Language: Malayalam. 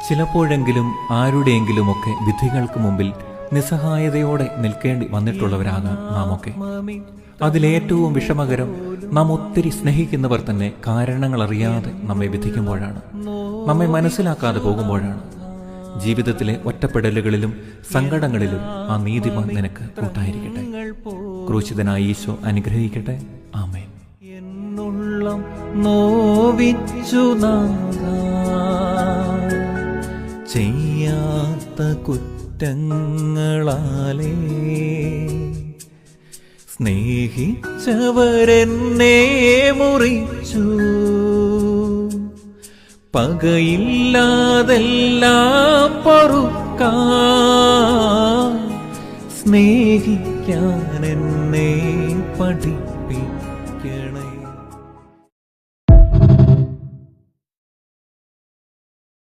ചിലപ്പോഴെങ്കിലും ആരുടെയെങ്കിലുമൊക്കെ വിധികൾക്ക് മുമ്പിൽ നിസ്സഹായതയോടെ നിൽക്കേണ്ടി വന്നിട്ടുള്ളവരാകാം നാമൊക്കെ. അതിലേറ്റവും വിഷമകരം നാം ഒത്തിരി സ്നേഹിക്കുന്നവർ തന്നെ കാരണങ്ങളറിയാതെ നമ്മെ വിധിക്കുമ്പോഴാണ്, നമ്മെ മനസ്സിലാക്കാതെ പോകുമ്പോഴാണ്. ജീവിതത്തിലെ ഒറ്റപ്പെടലുകളിലും സങ്കടങ്ങളിലും ആ നീതിമാൻ നിനക്ക് കൂട്ടായിരിക്കട്ടെ. ക്രൂശിതനായ ഈശോ അനുഗ്രഹിക്കട്ടെ. ആമേൻ. എന്നുള്ളം നോവിച്ചു ചെയ്യാത്ത കുറ്റങ്ങളാലേ സ്നേഹിച്ചവരെന്നെ മുറിച്ചു. പകയില്ലാതെല്ലാം പൊറുക്കാൻ സ്നേഹിക്കാൻ എന്നെ പഠിച്ചു.